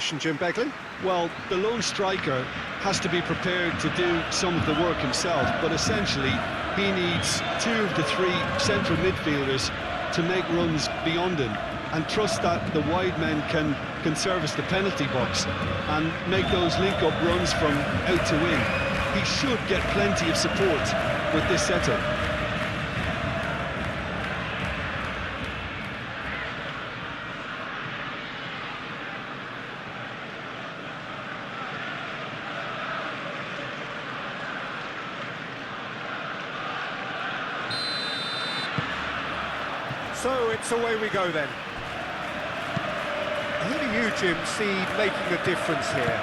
Jim Beglin? Well, the lone striker has to be prepared to do some of the work himself, but essentially he needs two of the three central midfielders to make runs beyond him and trust that the wide men can service the penalty box and make those link-up runs from out to in. He should get plenty of support with this setup. So it's away we go then. Who do you, Jim, see making a difference here?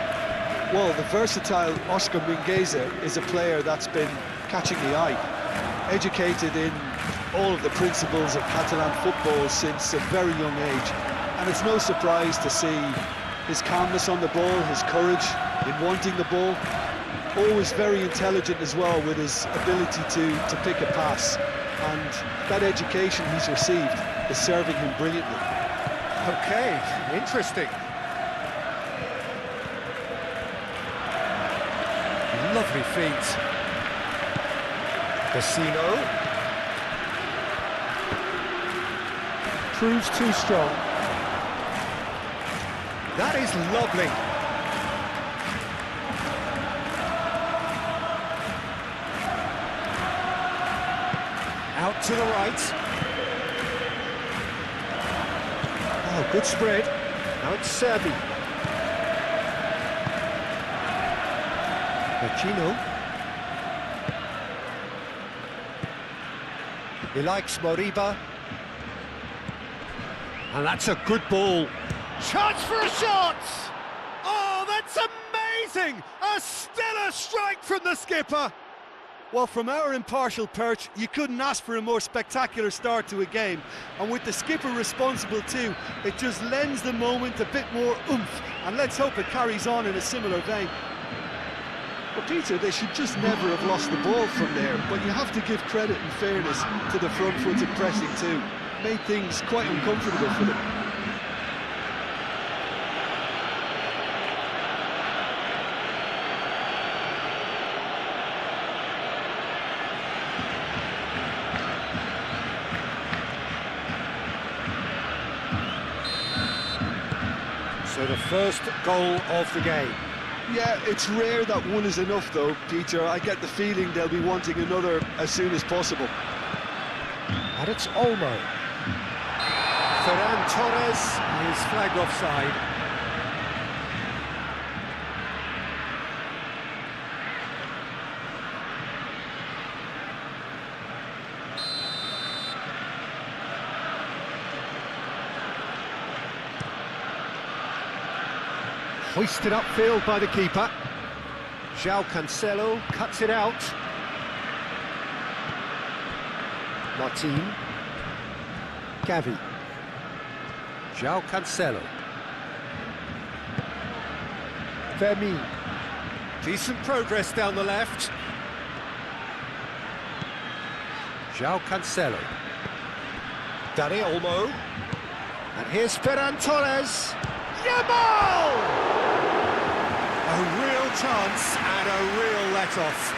Well, the versatile Oscar Mingueza is a player that's been catching the eye. Educated in all of the principles of Catalan football since a very young age. And it's no surprise to see his calmness on the ball, his courage in wanting the ball. Always very intelligent as well with his ability to pick a pass. And that education he's received is serving him brilliantly. Okay, interesting. Lovely feet. Vecino. Proves too strong. That is lovely. Out to the right. Oh, good spread. Now it's Serbi. Vecino. He likes Moriba. And that's a good ball. Chance for a shot! Oh, that's amazing! A stellar strike from the skipper! Well, from our impartial perch, you couldn't ask for a more spectacular start to a game. And with the skipper responsible too, it just lends the moment a bit more oomph. And let's hope it carries on in a similar vein. But Peter, they should just never have lost the ball from there. But you have to give credit and fairness to the front-footed pressing too. Made things quite uncomfortable for them. So the first goal of the game. Yeah, it's rare that one is enough though, Peter. I get the feeling they'll be wanting another as soon as possible. And it's Olmo. Ferran Torres is flagged offside. Hoisted upfield by the keeper. João Cancelo cuts it out. Martin. Gavi. João Cancelo. Fermin. Decent progress down the left. João Cancelo. Dani Olmo. And here's Ferran Torres. Yamal! A real chance and a real let-off.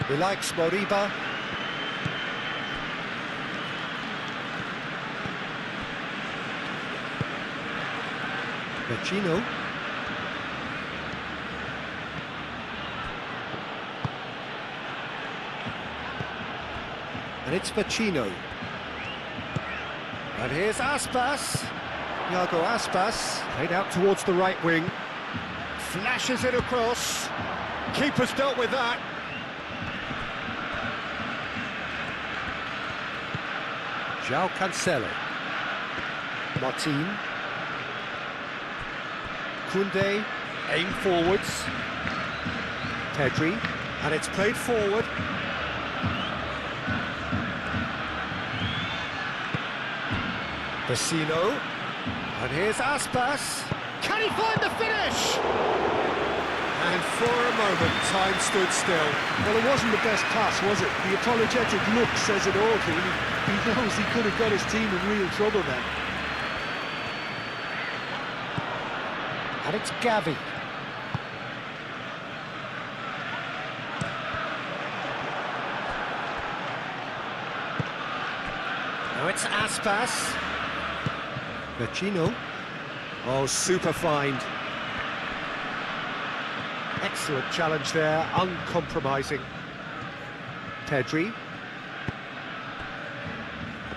He likes Moriba. Vecino. And it's Vecino. And here's Aspas. Iago Aspas. Played out towards the right wing. Flashes it across. Keeper's dealt with that. João Cancelo. Martin. Koundé, aim forwards. Pedri, And it's played forward. Vecino. And here's Aspas. Can he find the finish? And for a moment, time stood still. Well, it wasn't the best pass, was it? The apologetic look says it all, really. He knows he could have got his team in real trouble then. And it's Gavi. Now it's Aspas. Vecino. Oh, super find. Excellent challenge there, uncompromising. Pedri.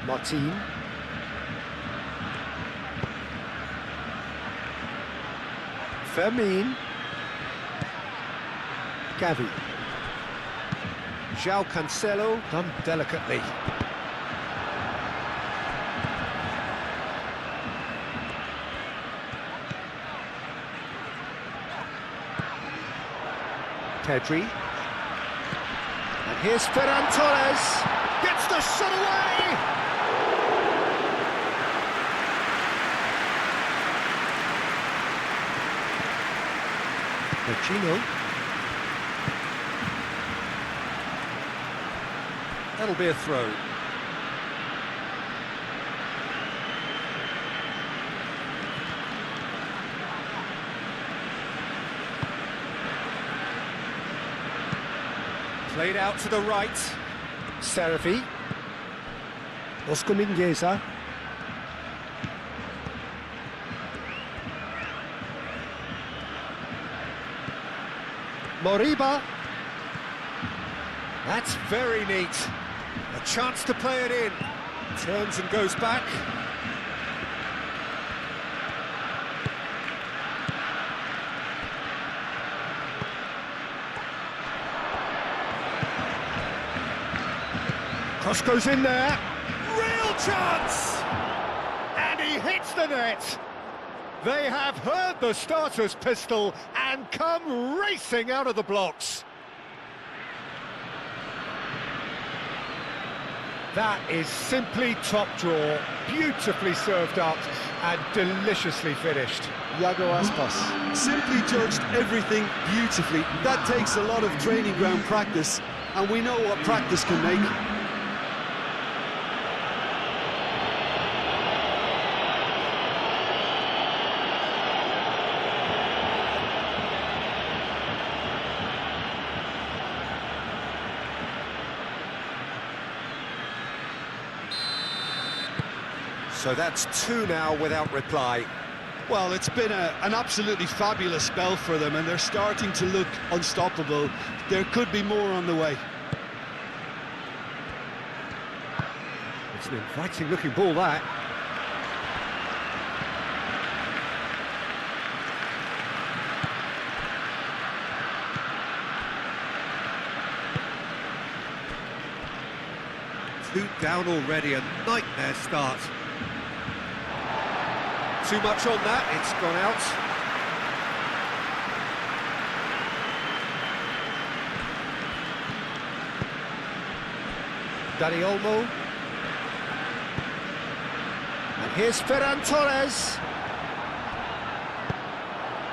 Martin. Fermin. Gavi. João Cancelo, done delicately. Pedri. And here's Ferran Torres. Gets the shot away! Vecino. That'll be a throw. Played out to the right. Serafi. Oscar Mingueza. Moriba. That's very neat. A chance to play it in. Turns and goes back. Cross goes in there. Real chance! And he hits the net. They have heard the starter's pistol and come racing out of the blocks. That is simply top draw, beautifully served up and deliciously finished. Iago Aspas simply judged everything beautifully. That takes a lot of training ground practice, and we know what practice can make. So that's two now without reply. Well, it's been an absolutely fabulous spell for them, and they're starting to look unstoppable. There could be more on the way. It's an inviting-looking ball, that. Two down already, a nightmare start. Too much on that, it's gone out. Dani Olmo. And here's Ferran Torres.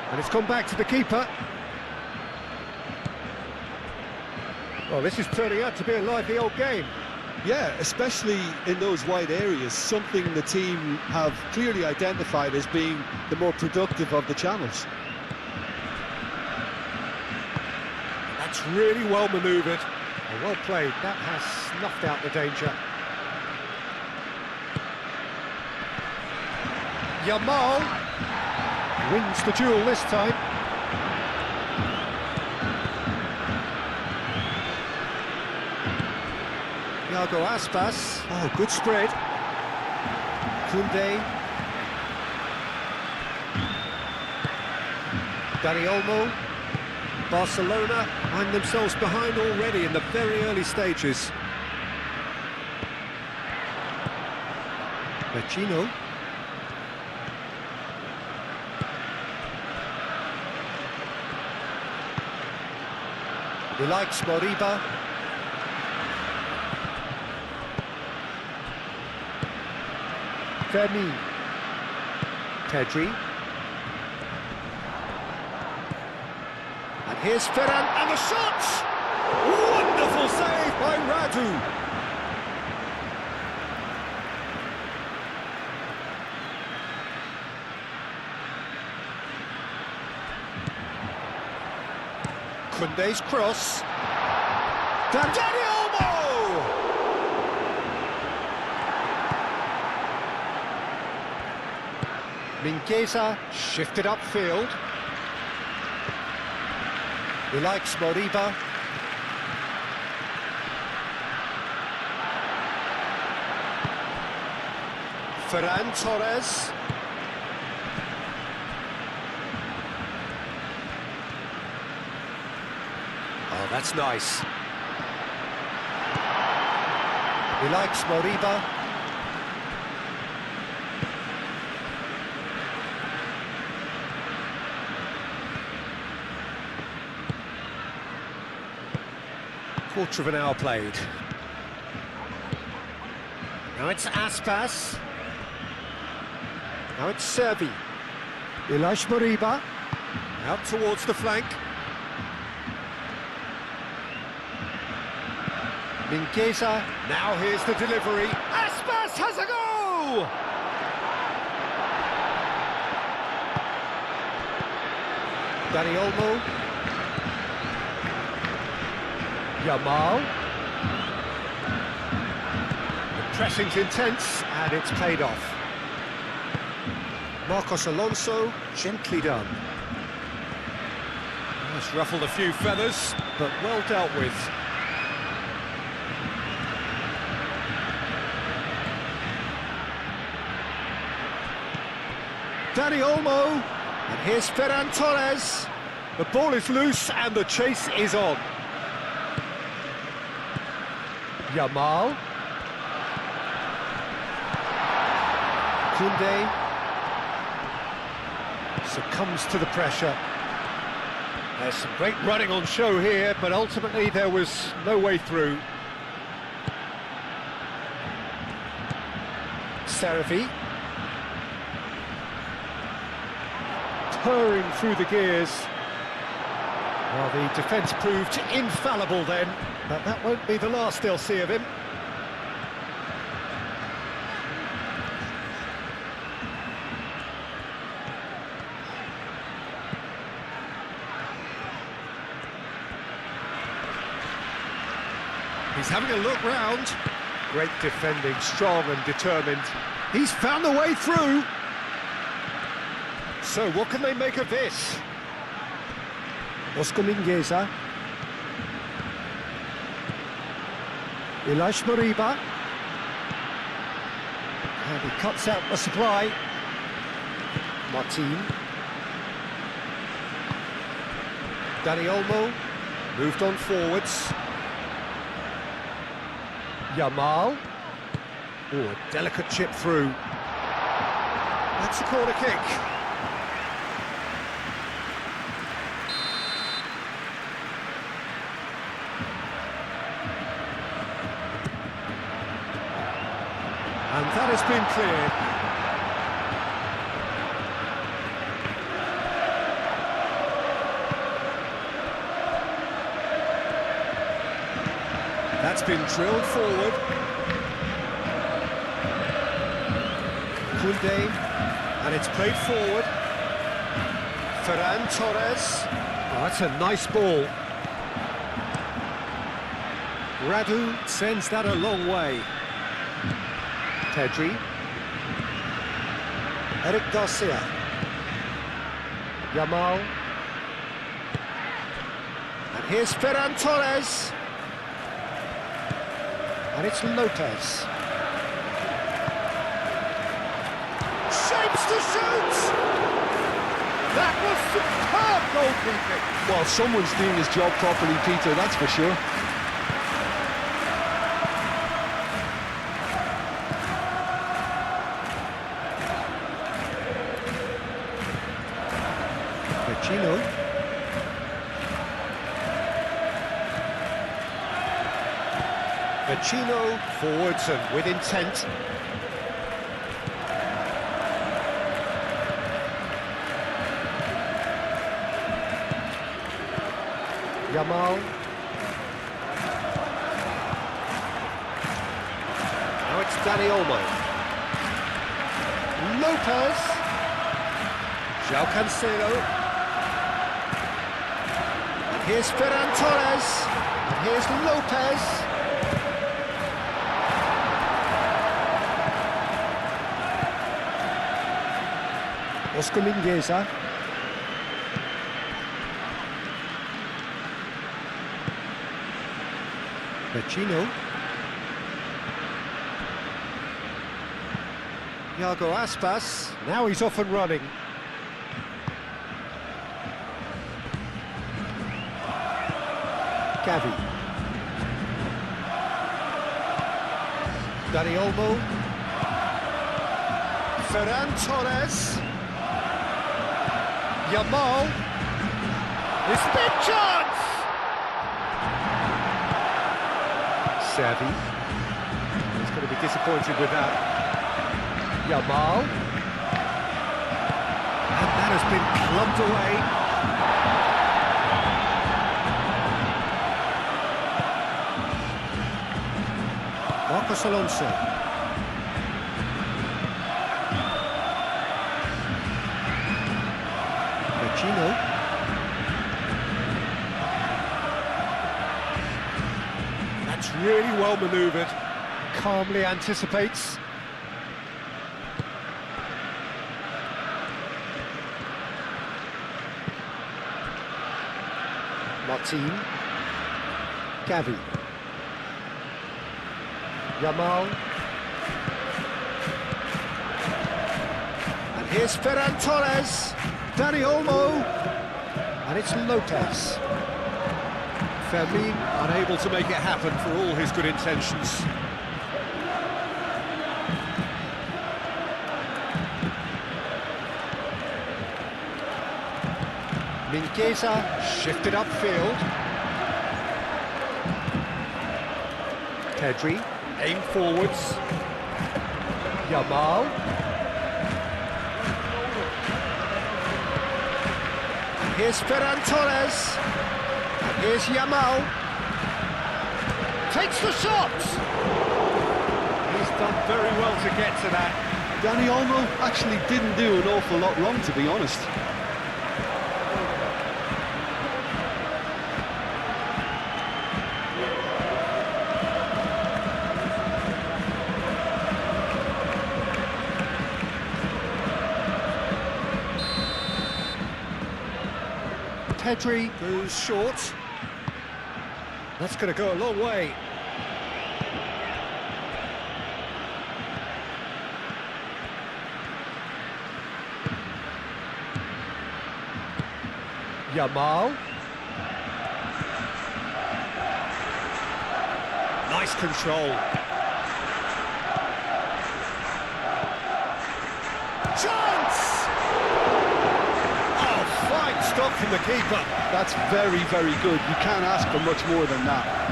And it's gone back to the keeper. Well, this is turning out to be a lively old game. Yeah, especially in those wide areas, something the team have clearly identified as being the more productive of the channels. That's really well manoeuvred. Well played, that has snuffed out the danger. Yamal wins the duel this time. Iago Aspas. Oh, good spread. Koundé. Dani Olmo. Barcelona find themselves behind already in the very early stages. Vecino. He likes Moriba. Fermi. Pedri. And here's Ferran, and the shot! Wonderful save by Radu. Kunde's cross. Dani Olmo! Mingueza shifted upfield. He likes Moriba. Ferran Torres. Oh, that's nice. He likes Moriba. Quarter of an hour played. Now it's Aspas. Now it's Servi. Ilaix Moriba. Out towards the flank. Mingueza. Now here's the delivery. Aspas has a go! Dani Olmo. Yamal. The pressing's intense, and it's paid off. Marcos Alonso, gently done. That's ruffled a few feathers, but well dealt with. Dani Olmo, and here's Ferran Torres. The ball is loose, and the chase is on. Yamal. Koundé succumbs to the pressure. There's some great running on show here, but ultimately there was no way through. Servi. Purring through the gears. Well, the defence proved infallible then, but that won't be the last they'll see of him. He's having a look round. Great defending, strong and determined. He's found the way through. So what can they make of this? Oscar Mingueza. Ilaix Moriba. And he cuts out the supply. Martin. Dani Olmo. Moved on forwards. Yamal. Oh, a delicate chip through. That's a corner kick. And that has been cleared. That's been drilled forward. Koundé, and it's played forward. Ferran Torres. Oh, that's a nice ball. Radu sends that a long way. Pedri. Eric Garcia. Yamal. And here's Ferran Torres. And it's Lopez. Shapes to shoot! That was superb goalkeeping. Well, someone's doing his job properly, Peter, that's for sure. Vecino forwards and with intent. Yamal. Now it's Dani Olmo. Lopez. João Cancelo. And here's Ferran Torres. And here's Lopez. Oscar Mingueza. Vecino. Iago Aspas. Now he's off and running. Gavi. Dani Olmo. Ferran Torres. Yamal. His big chance! Servi. He's going to be disappointed with that. Yamal. And that has been clubbed away. Marcos Alonso. Vecino. That's really well manoeuvred. Calmly anticipates. Martin. Gavi. Yamal. And here's Ferran Torres. Dani Olmo. And it's Lopez. Fermin unable to make it happen for all his good intentions. Mingueza shifted upfield. Pedri, aim forwards. Yamal. And here's Ferran Torres. And here's Yamal. Takes the shot. He's done very well to get to that. Dani Olmo actually didn't do an awful lot wrong, to be honest. Pedri goes short. That's going to go a long way. Yamal. Nice control. Chance! Stop from the keeper. That's very, very good. You can't ask for much more than that.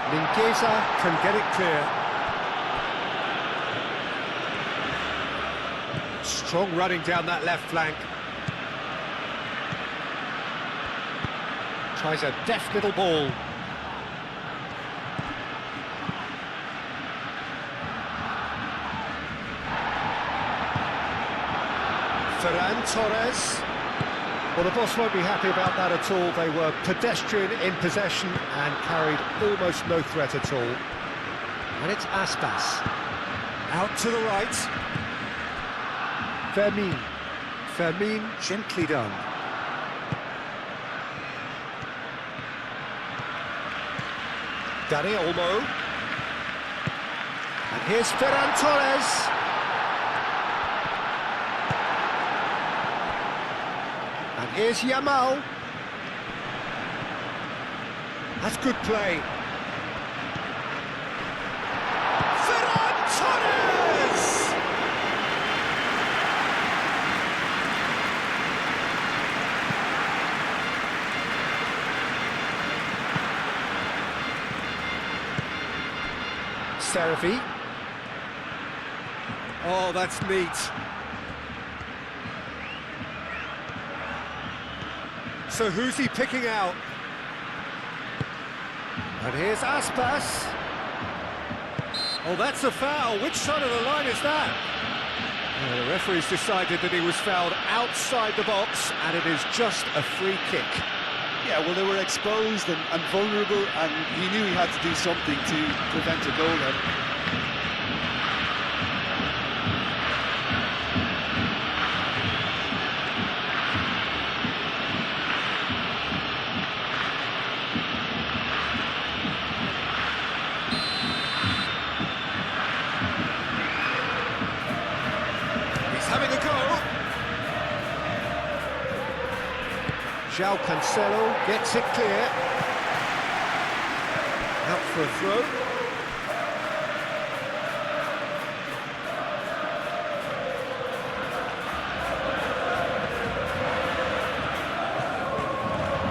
Mingueza can get it clear. Strong running down that left flank. Tries a deft little ball. Ferran Torres. Well, the boss won't be happy about that at all. They were pedestrian in possession and carried almost no threat at all. And it's Aspas. Out to the right. Fermin. Fermin gently done. Dani Olmo. And Here's Ferran Torres. And here's Yamal. That's good play. Ferran Torres! Serafi. Oh, that's neat. So who's he picking out? And here's Aspas. Oh, that's a foul. Which side of the line is that? The referee's decided that he was fouled outside the box, and it is just a free kick. Yeah, well, they were exposed and vulnerable, and he knew he had to do something to prevent a goal then. Having a go. João Cancelo gets it clear. Out for a throw.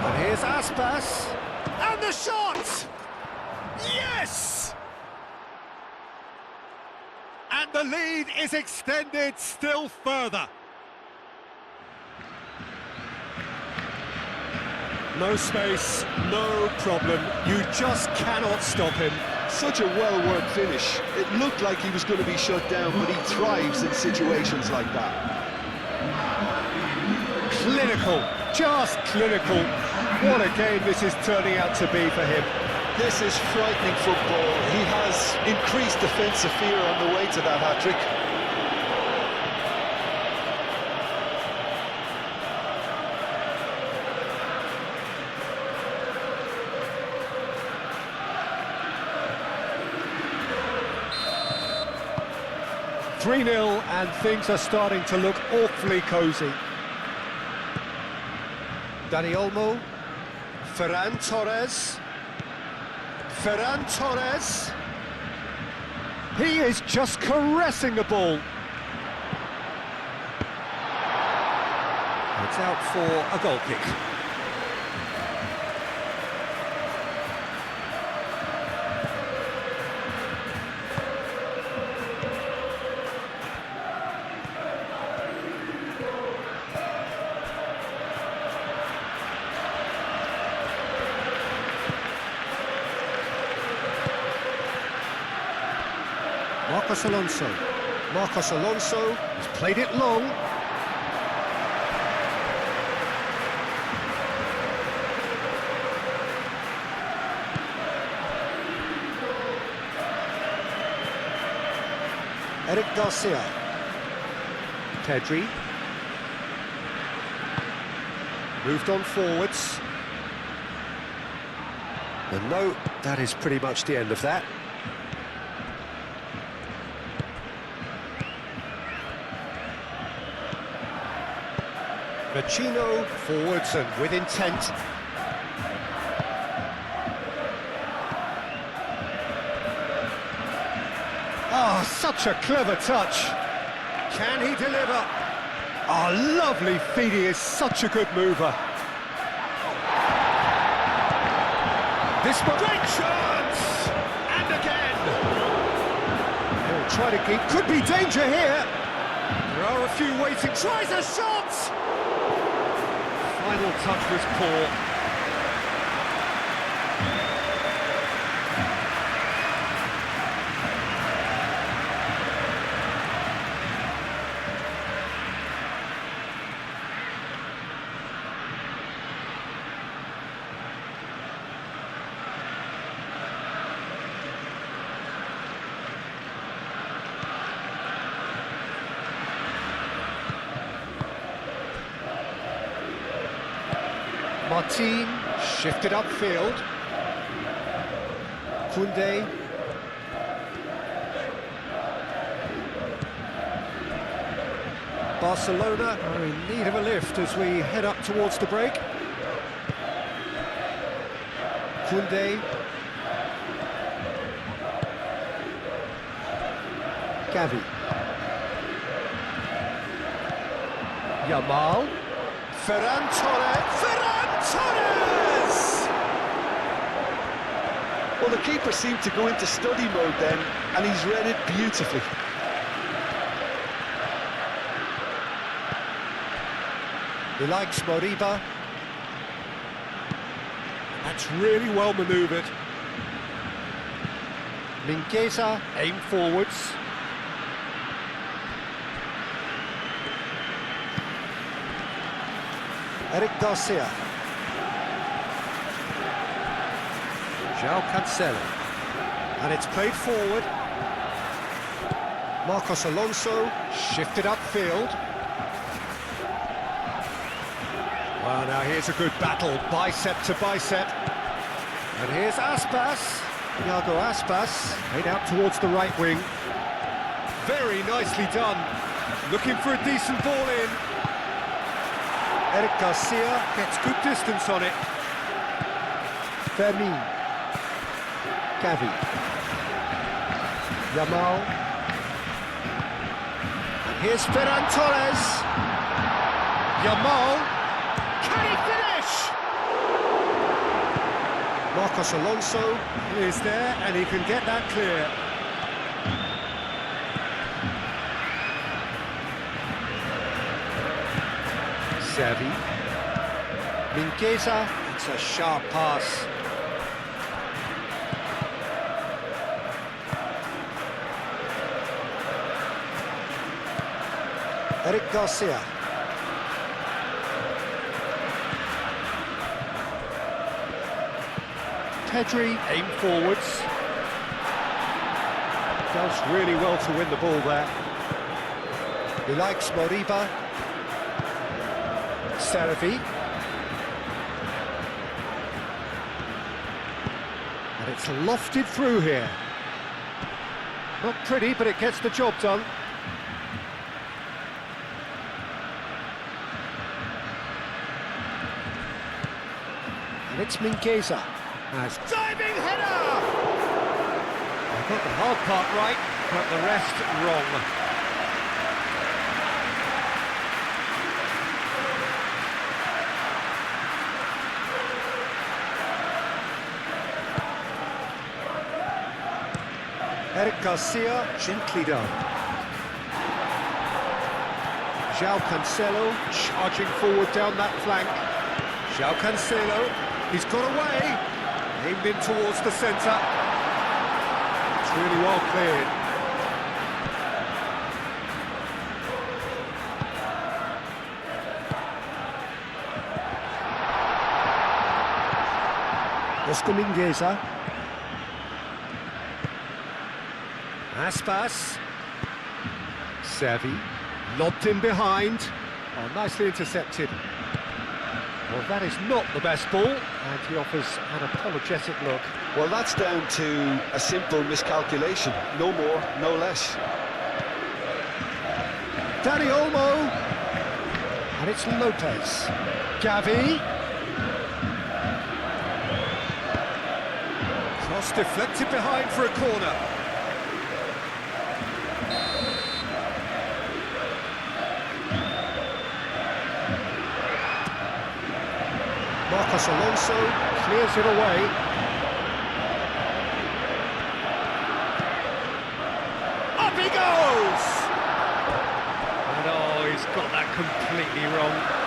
And here's Aspas. And the shot! Yes! And the lead is extended still further. No space, no problem. You just cannot stop him. Such a well-worked finish. It looked like he was going to be shut down, but he thrives in situations like that. Clinical, just clinical. What a game this is turning out to be for him. This is frightening football. He has increased defensive fear on the way to that hat-trick. (3-0) and things are starting to look awfully cosy. Dani Olmo, Ferran Torres. Ferran Torres. He is just caressing the ball. It's out for a goal kick. Marcos Alonso has played it long. Eric Garcia. Pedri. Moved on forwards. And no, that is pretty much the end of that. Vecino forwards and with intent. Oh, such a clever touch. Can he deliver? Oh, lovely feet. He is such a good mover. This one, great chance! And again. He'll try to keep, could be danger here. There are a few waiting, tries a shot! Final touch was poor. Martin shifted upfield. Koundé. Barcelona are in need of a lift as we head up towards the break. Koundé. Gavi. Yamal. Ferran Torres! Well, the keeper seemed to go into study mode then, and he's read it beautifully. He likes Moriba. That's really well manoeuvred. Mingueza aim forwards. Eric Garcia. João Cancelo. And it's played forward. Marcos Alonso shifted upfield. Well, now here's a good battle, bicep to bicep. And here's Aspas. Iago Aspas, made out towards the right wing. Very nicely done. Looking for a decent ball in. Eric Garcia gets good distance on it. Fermin. Gavi. Yamal. And here's Ferran Torres. Yamal. Can he finish? Marcos Alonso is there and he can get that clear. Xavi. Mingueza, it's a sharp pass. Eric Garcia. Pedri, aim forwards. Does really well to win the ball there. He likes Moriba. Serafi. And it's lofted through here. Not pretty, but it gets the job done. And it's Mingueza. As diving header! I got the hard part right, but the rest wrong. Eric Garcia, gently done. João Cancelo, charging forward down that flank. João Cancelo, he's got away. Aimed in towards the centre. It's really well cleared. Oscar Mingueza. Aspas. Xavi. Lobbed in behind. Oh, nicely intercepted. Well, that is not the best ball, and he offers an apologetic look. Well, that's down to a simple miscalculation. No more, no less. Dani Olmo. And it's Lopez. Gavi. Cross deflected behind for a corner. Marcos Alonso clears it away. Up he goes! And oh, he's got that completely wrong.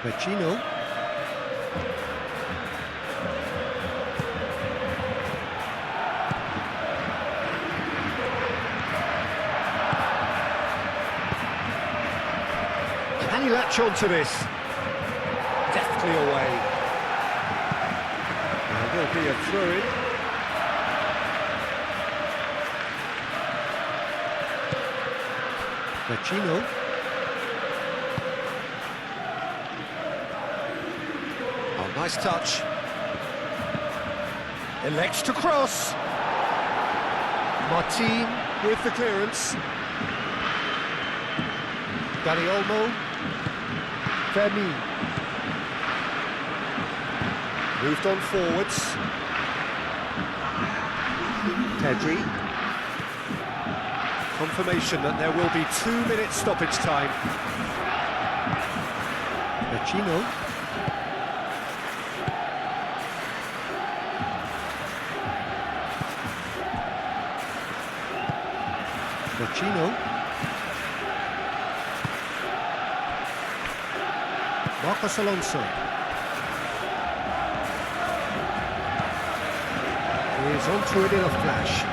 Vecino. Can he latch on to this? Deftly away. Will be a throw-in. Vecino. Oh, nice touch. Elects to cross. Martin with the clearance. Dani Olmo. Fermin. Moved on forwards. Pedri. Confirmation that there will be 2 minutes stoppage time. Vecino. Vecino. Marcos Alonso. He's onto it in a flash.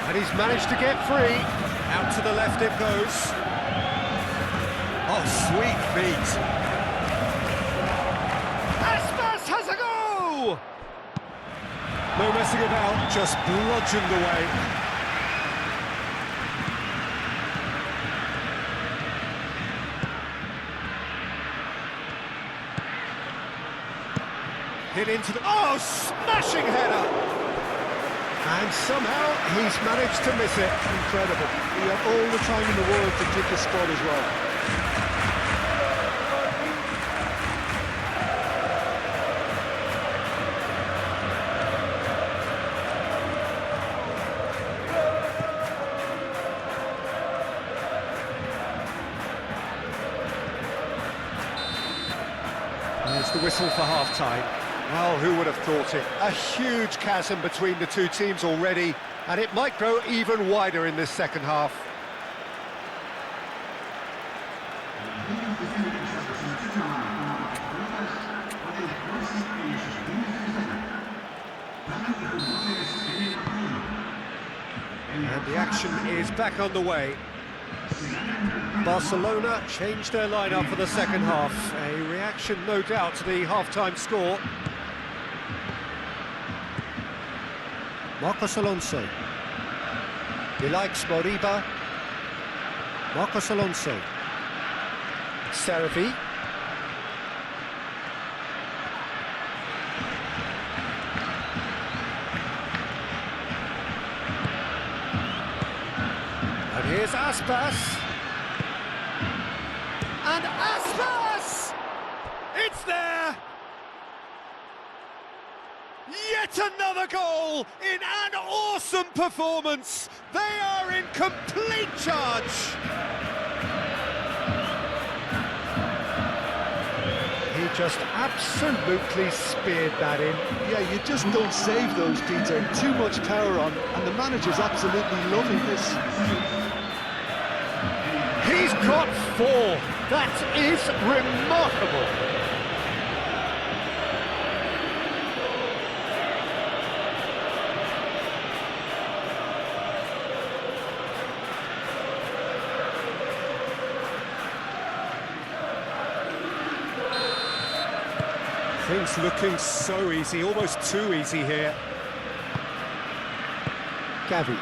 And he's managed to get free. Out to the left it goes. Oh, sweet feet. Aspas has a go! No messing about, just bludgeoned away. Hit into the... Oh, smashing header! And somehow he's managed to miss it. Incredible. He had all the time in the world to pick a spot as well. There's the whistle for half-time. Well, who would have thought it? A huge chasm between the two teams already, and it might grow even wider in this second half. And the action is back on the way. Barcelona changed their lineup for the second half. A reaction, no doubt, to the half-time score. Marcos Alonso. He likes Moriba. Marcos Alonso. Seravi. And here's Aspas. And Aspas! It's there! Yet another goal in an awesome performance. They are in complete charge. He just absolutely speared that in. Yeah, you just don't save those, Peter. Too much power on, and the manager's absolutely loving this. He's got 4. That is remarkable. Things looking so easy, almost too easy here. Gavi.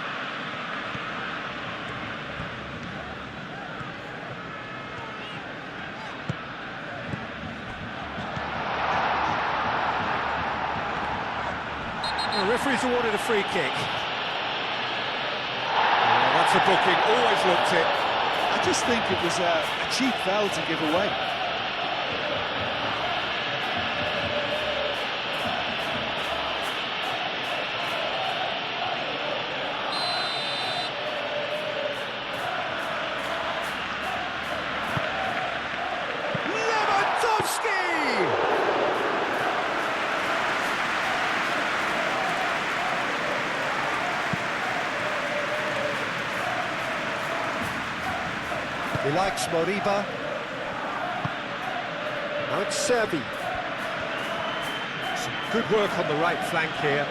The referee's awarded a free kick. Oh, that's a booking, always looked it. I just think it was a cheap foul to give away. He likes Moriba. Now it's Serbi. Some good work on the right flank here.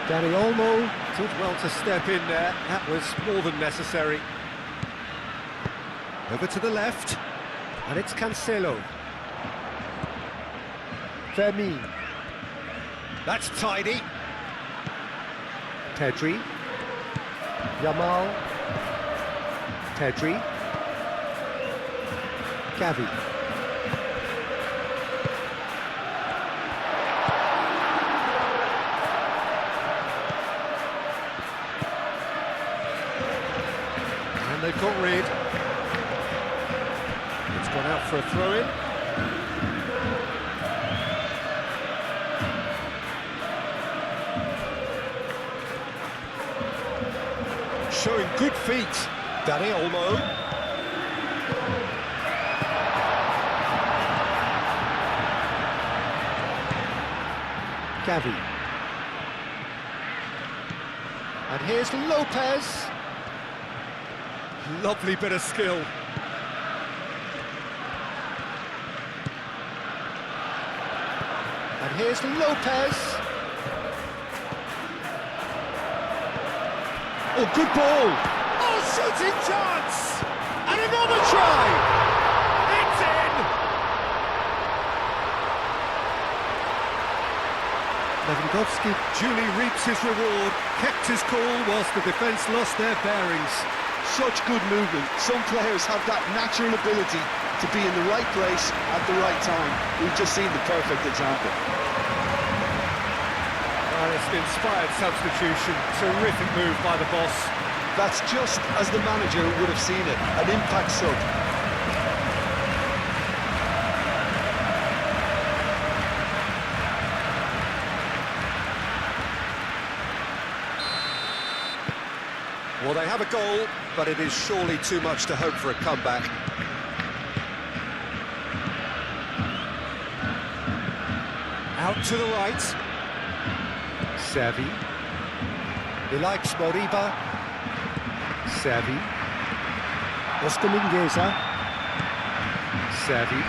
Dani Olmo did well to step in there. That was more than necessary. Over to the left. And it's Cancelo. Fermin. That's tidy. Pedri. Yamal. Pedri. Gavi. And they've got rid. It's gone out for a throw-in. Showing good feet. Dani Olmo. Gavi. And here's Lopez. Lovely bit of skill. And here's Lopez. Oh, good ball. Oh, shooting chance. And another try. It's in. Lewandowski duly reaps his reward, kept his cool whilst the defence lost their bearings. Such good movement. Some players have that natural ability to be in the right place at the right time. We've just seen the perfect example. Well, it's an inspired substitution. Terrific move by the boss. That's just as the manager would have seen it, an impact sub. Well, they have a goal, but it is surely too much to hope for a comeback. Out to the right. Xavi. He likes Moriba. Xavi. Oscar Mingueza. Xavi.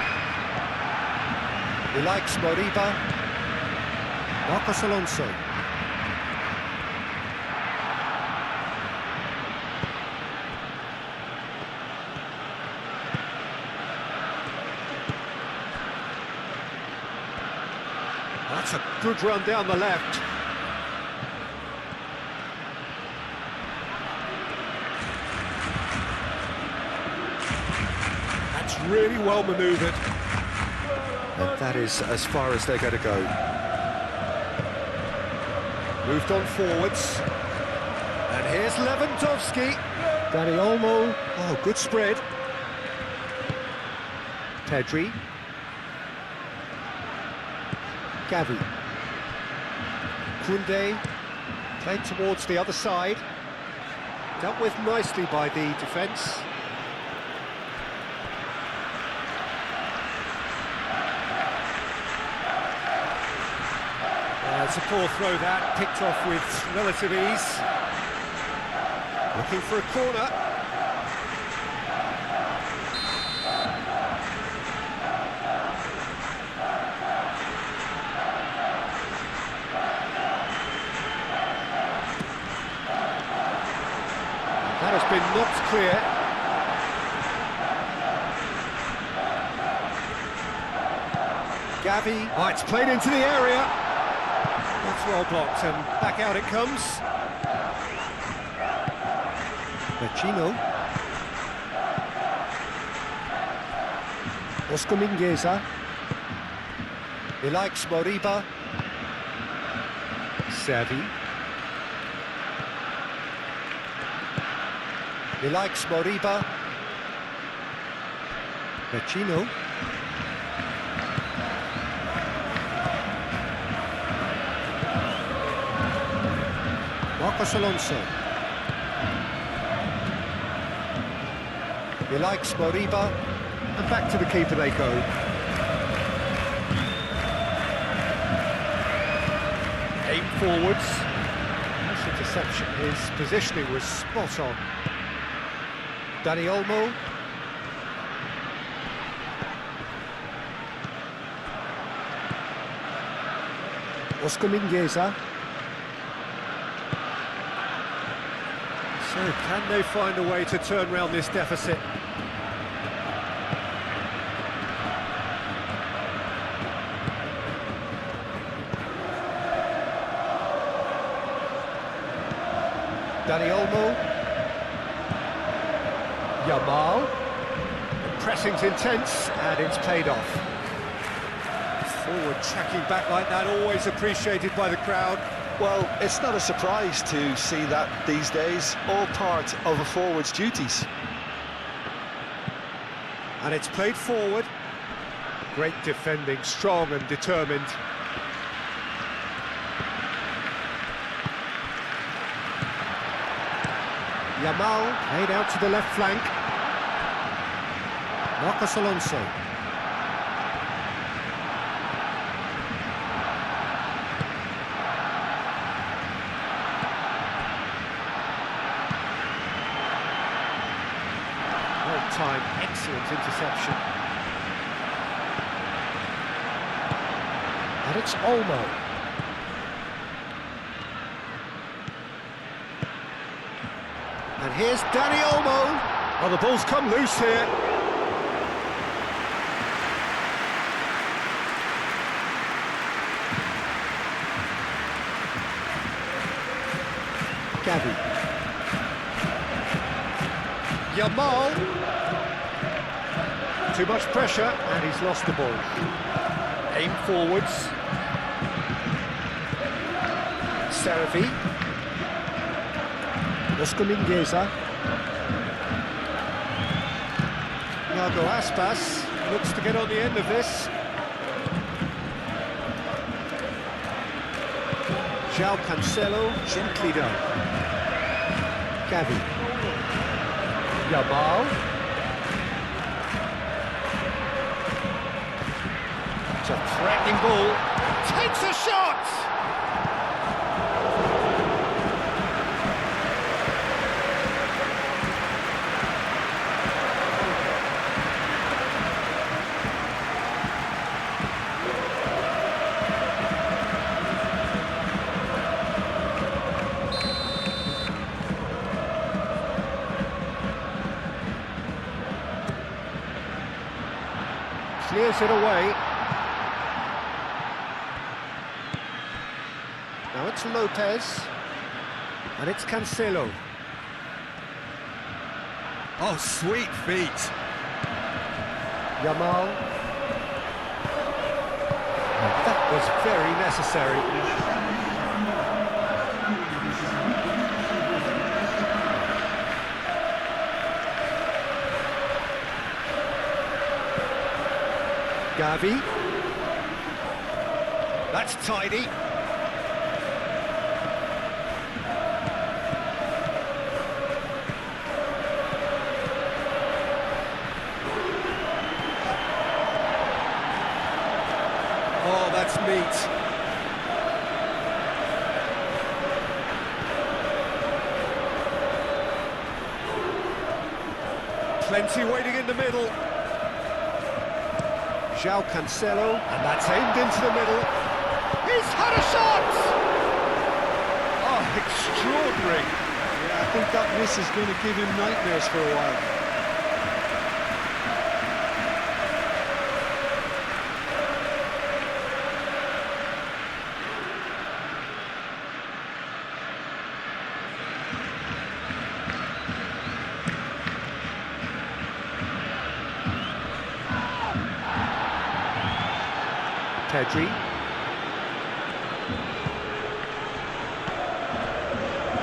He likes Moriba. Marcos Alonso. That's a good run down the left. That's really well manoeuvred. And that is as far as they're going to go. Moved on forwards. And here's Lewandowski. Dani Olmo. Oh, good spread. Pedri. Gavi. Koundé, played towards the other side. Dealt with nicely by the defence. It's a poor throw that, picked off with relative ease. Looking for a corner. That has been knocked clear. Gavi. Oh, it's played into the area. That's well blocked, and back out it comes. Vecino. Oscar Mingueza. He likes Moriba. Xavi. He likes Moriba. Vecino. Marcos Alonso. He likes Moriba. And back to the keeper they go. Aim forwards. Nice interception. His positioning was spot on. Dani Olmo. Oscar Mingueza. So, can they find a way to turn around this deficit? Dani Olmo. Yamal. The pressing's intense, and it's paid off. Forward tracking back like that, always appreciated by the crowd. Well, it's not a surprise to see that these days, all part of a forward's duties. And it's played forward. Great defending, strong and determined. Yamal, played out to the left flank. Marcos Alonso. Well-timed, excellent interception. And it's Olmo. And here's Dani Olmo. Oh, the ball's come loose here. Gavi. Yamal. Too much pressure, and he's lost the ball. Aim forwards. Serafi. Oscar Mingueza. Iago Aspas looks to get on the end of this. João Cancelo, gently done. Gavi. Yamal. It's a threatening ball. Takes a shot! Clears it away. Now it's Lopez. And it's Cancelo. Oh, sweet feet. Yamal. And that was very necessary. Gavi. That's tidy. Oh, that's meat. Plenty waiting in the middle. João Cancelo, and that's aimed into the middle. He's had a shot! Oh, extraordinary. Yeah, I think that miss is going to give him nightmares for a while. Pedri.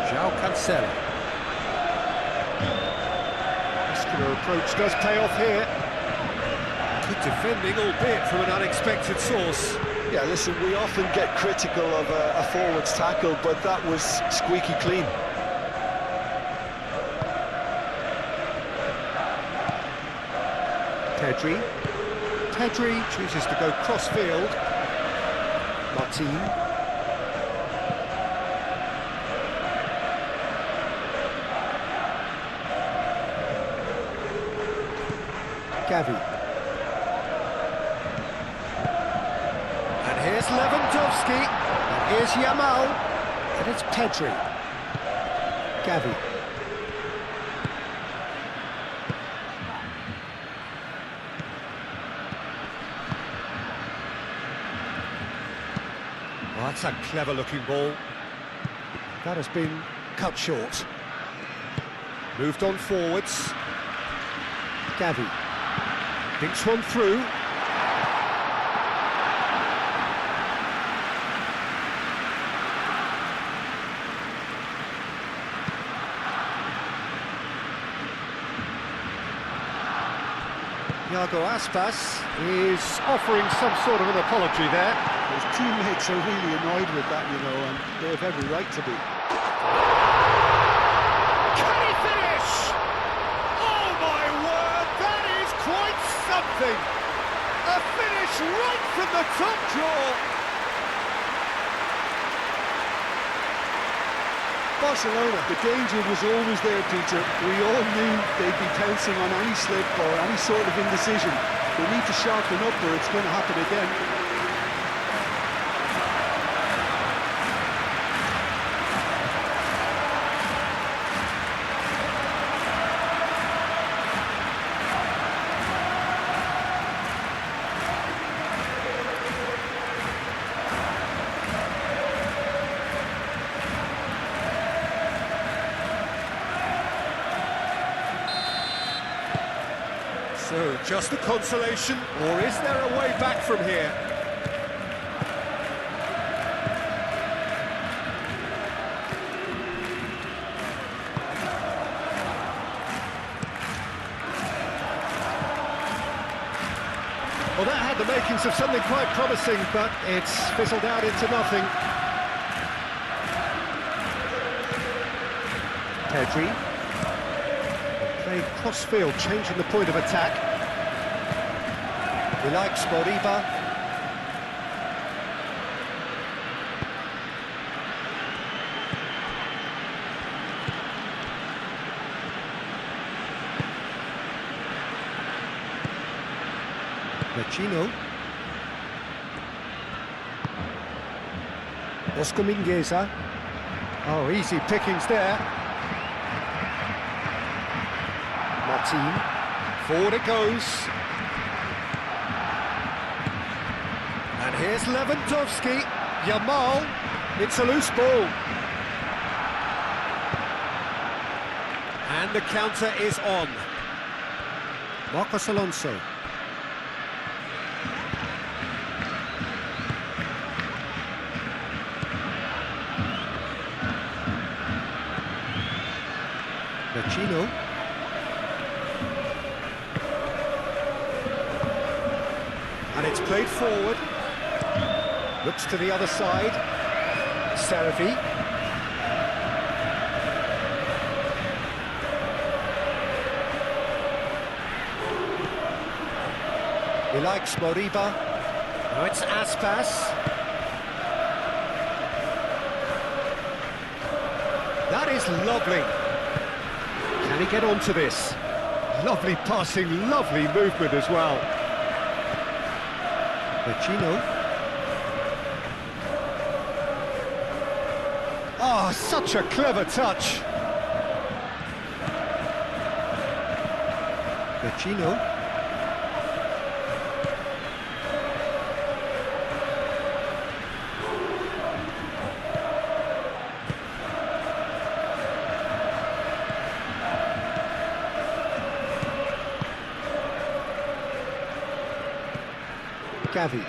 João Cancelo. Muscular approach does pay off here. Good defending, albeit from an unexpected source. Yeah, listen, we often get critical of a forward's tackle, but that was squeaky clean. Pedri. Pedri chooses to go cross-field. Martin. Gavi. And here's Lewandowski. And here's Yamal. And it's Pedri. Gavi. Oh, that's a clever-looking ball. That has been cut short. Moved on forwards. Gavi. Thinks one through. Iago Aspas is offering some sort of an apology there. His teammates are really annoyed with that, you know, and they have every right to be. Can he finish? Oh my word, that is quite something! A finish right from the top draw! Barcelona, the danger was always there, Peter. We all knew they'd be pouncing on any slip or any sort of indecision. They need to sharpen up or it's going to happen again. So, just a consolation, or is there a way back from here? Well, that had the makings of something quite promising, but it's fizzled out into nothing. Pedri. Played cross-field, changing the point of attack. He likes Moriba. Vecino. Oscar Mingueza. Oh, easy pickings there. Martin. Forward it goes. And here's Lewandowski. Yamal. It's a loose ball. And the counter is on. Marcos Alonso. Vecino. And it's played forward. Looks to the other side. Seravi. He likes Moriba. Now it's Aspas. That is lovely. Can he get onto this? Lovely passing, lovely movement as well. Vecino. Oh, such a clever touch. Vecino. Gavi.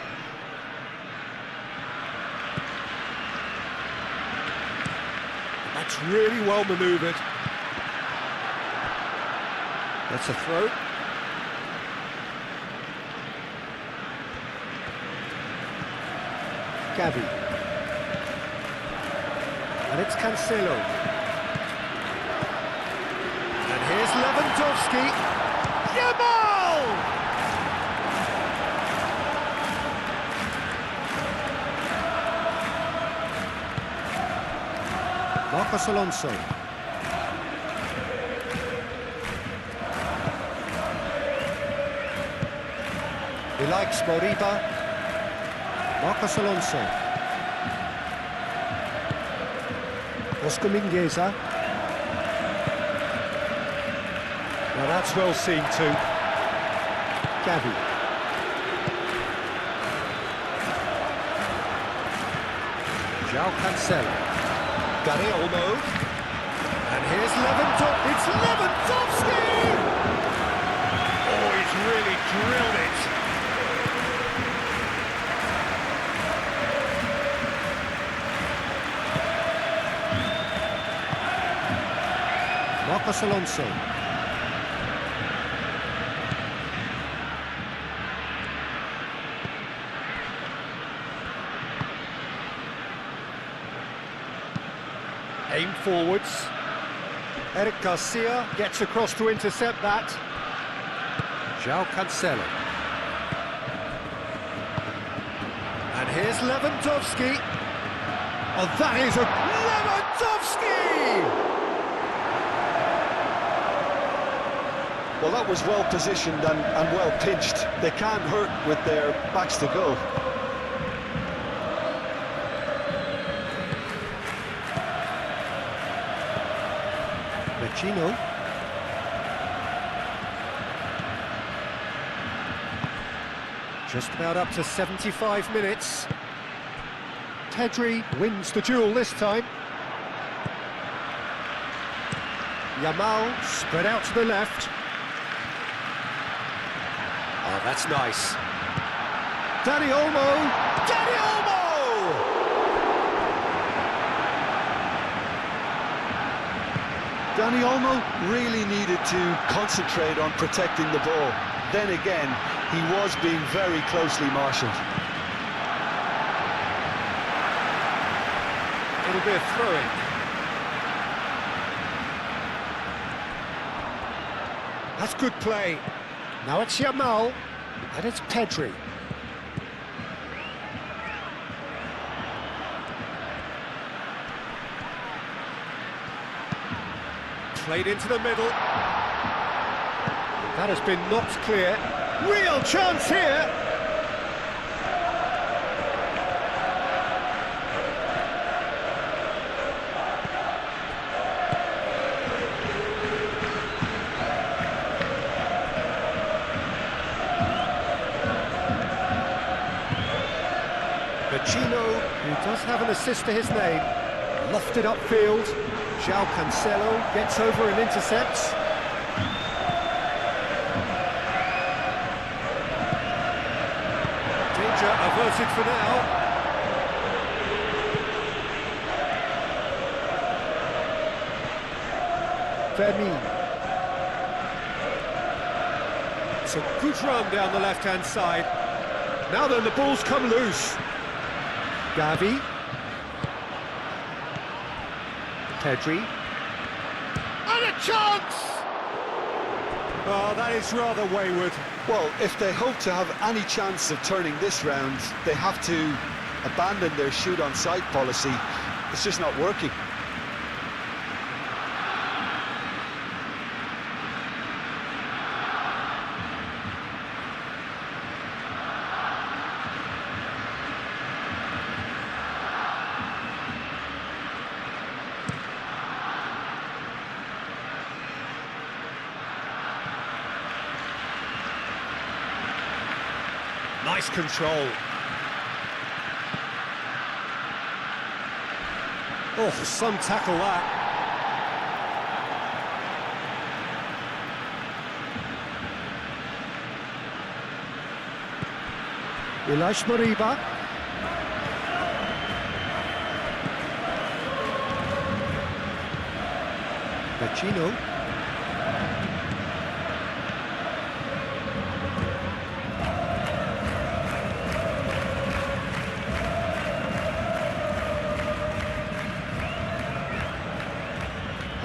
That's really well manoeuvred. That's a throw. Gavi. And it's Cancelo. And here's Lewandowski. Yamal! Marcos Alonso. He likes Moriba. Marcos Alonso. Oscar Mingueza. Now that's well seen too. Gavi. João Cancelo. Got it, Olmo. And Here's Lewandowski. It's Lewandowski! Oh, he's really drilled it. Marcos Alonso. Aim forwards. Eric Garcia gets across to intercept that. João Cancelo. And here's Lewandowski. Oh, that is a Lewandowski! Well, that was well positioned and well pinched. They can't hurt with their backs to goal. Chino. Just about up to 75 minutes. Pedri wins the duel this time. Yamal spread out to the left. Oh, that's nice. Dani Olmo! Dani Olmo! Dani Olmo really needed to concentrate on protecting the ball. Then again, he was being very closely marshalled. It'll be a throw-in. That's good play. Now it's Yamal, and it's Pedri. Played into the middle. That has been knocked clear. Real chance here. Chino, who does have an assist to his name, lofted upfield. João Cancelo gets over and intercepts. Danger averted for now. Fermin. It's a good run down the left-hand side. Now then, the ball's come loose. Gavi. Pedri. And a chance! Oh, that is rather wayward. Well, if they hope to have any chance of turning this round, they have to abandon their shoot-on-sight policy. It's just not working. Nice control. Oh, some tackle that. Ilaix Moriba. Vecino.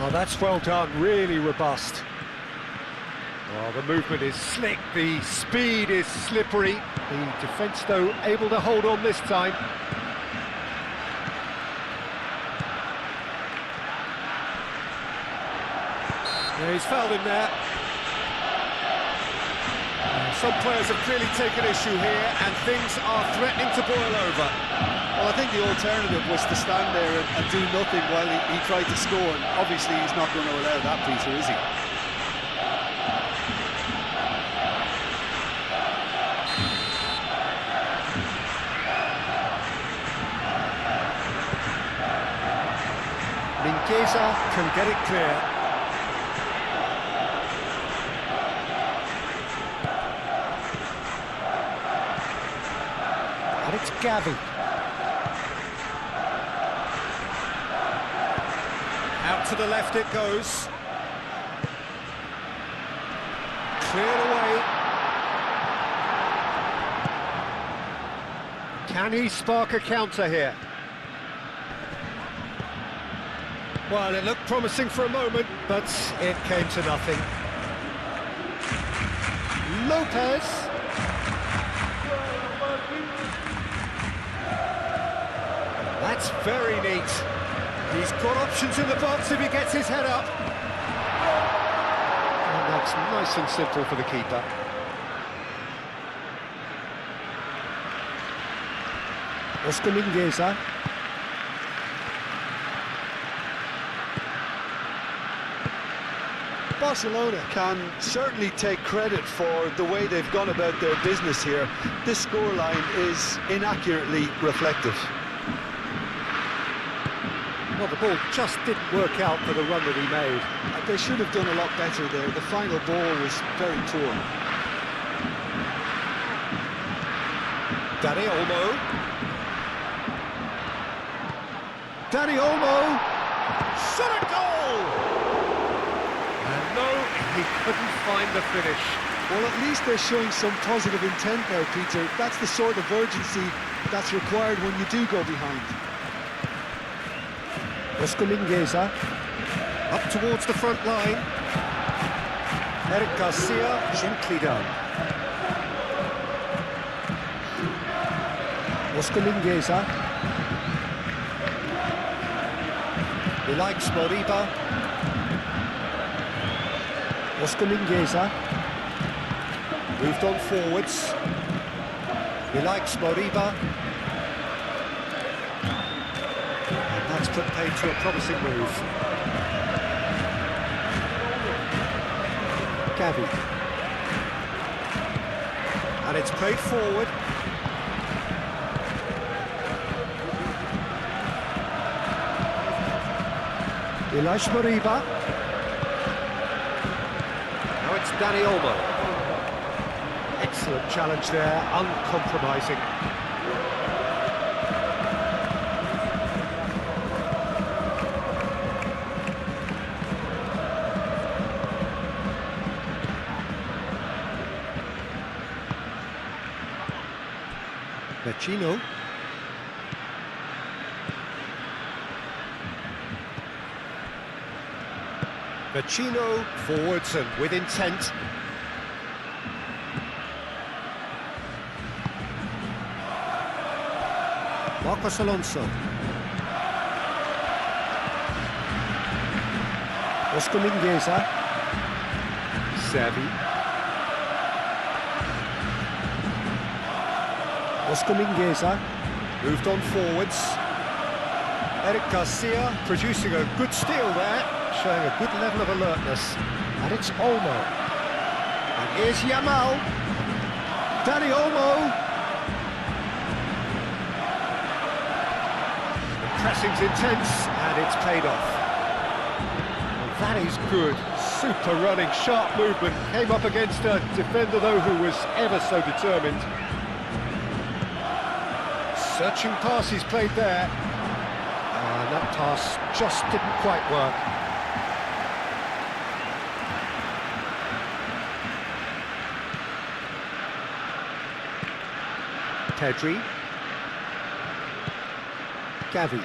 Oh, that's well done, really robust. Oh, the movement is slick, the speed is slippery. The defence, though, able to hold on this time. Yeah, he's fouled him there. Some players have clearly taken issue here, and things are threatening to boil over. Well, I think the alternative was to stand there and do nothing while he tried to score. And obviously, he's not going to allow that, Peter, is he? Mingueza can get it clear. And it's Gavi. Out to the left it goes. Cleared away. Can he spark a counter here? Well, it looked promising for a moment, but it came to nothing. Lopez. That's very neat. He's got options in the box if he gets his head up. And that's nice and simple for the keeper. Oscar Mingueza. Barcelona can certainly take credit for the way they've gone about their business here. This scoreline is inaccurately reflective. Well, the ball just didn't work out for the run that he made. They should have done a lot better there. The final ball was very poor. Dani Olmo. Shot a goal! And no, he couldn't find the finish. Well, at least they're showing some positive intent now, Peter. That's the sort of urgency that's required when you do go behind. Oscar Mingueza. Up towards the front line. Eric Garcia, gently done. Oscar Mingueza. He likes Moriba. Oscar Mingueza. Moved on forwards. He likes Moriba. And that's put paid to a promising move. Gavi. And it's played forward. Elias Moriba. Now it's Dani Olmo. Excellent challenge there, uncompromising. Vecino. Vecino forwards and with intent. Marcos Alonso. Oscar Mingueza. Xavi. Oscar Mingueza. Moved on forwards. Eric Garcia producing a good steal there, showing a good level of alertness. And it's Olmo. And here's Yamal. Dani Olmo. The pressing's intense, and it's paid off. And that is good. Super running, sharp movement. Came up against a defender, though, who was ever so determined. Searching pass he's played there. And that pass just didn't quite work. Pedri. Gavi.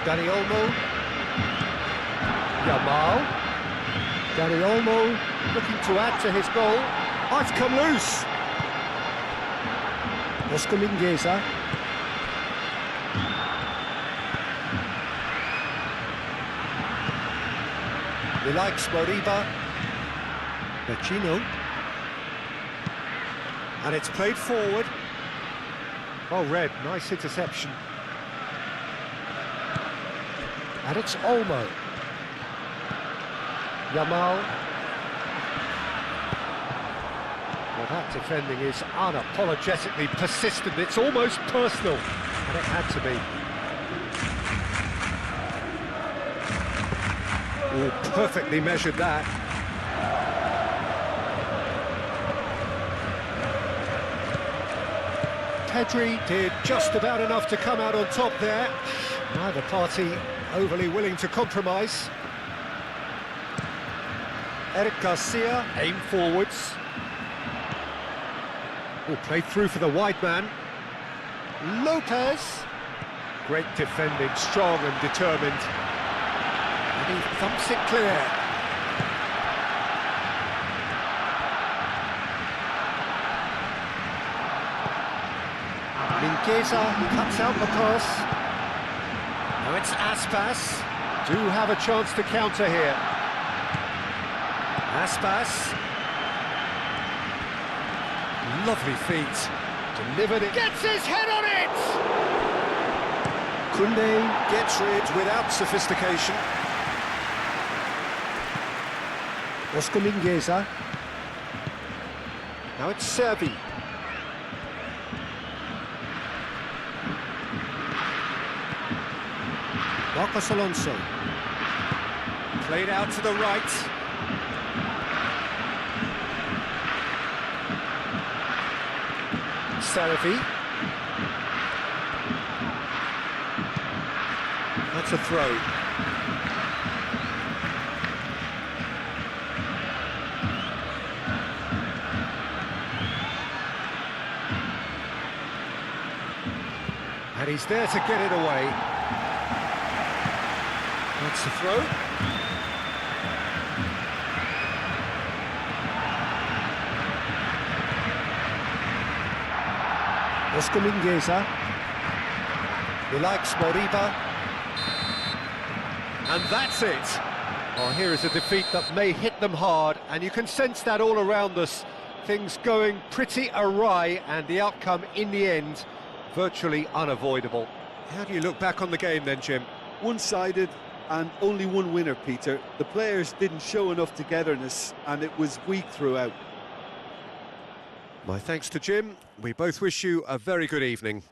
Dani Olmo. Yamal. Dani Olmo looking to add to his goal. Oh, it's come loose. Oscar Mingueza. He likes Moriba. Vecino. And it's played forward. Oh, Red, nice interception. And it's Olmo. Yamal. Well, that defending is unapologetically persistent. It's almost personal. And it had to be. Oh, perfectly measured that. Pedri did just about enough to come out on top there. Neither party overly willing to compromise. Eric Garcia, aim forwards. Oh, played through for the wide man. Lopez. Great defending, strong and determined. And he thumps it clear. Mingueza cuts out the pass. Now it's Aspas. Do have a chance to counter here. Aspas. Lovely feet. Delivered it. Gets his head on it! Koundé gets rid without sophistication. Oscar Mingueza. Now it's Servi. Marcos Alonso. Played out to the right. Servi. That's a throw. And he's there to get it away. That's the throw. Oscar Mingueza. He likes Moriba. And that's it. Oh, here is a defeat that may hit them hard, and you can sense that all around us. Things going pretty awry, and the outcome in the end virtually unavoidable. How do you look back on the game then, Jim? One-sided and only one winner, Peter. The players didn't show enough togetherness and it was weak throughout. My thanks to Jim. We both wish you a very good evening.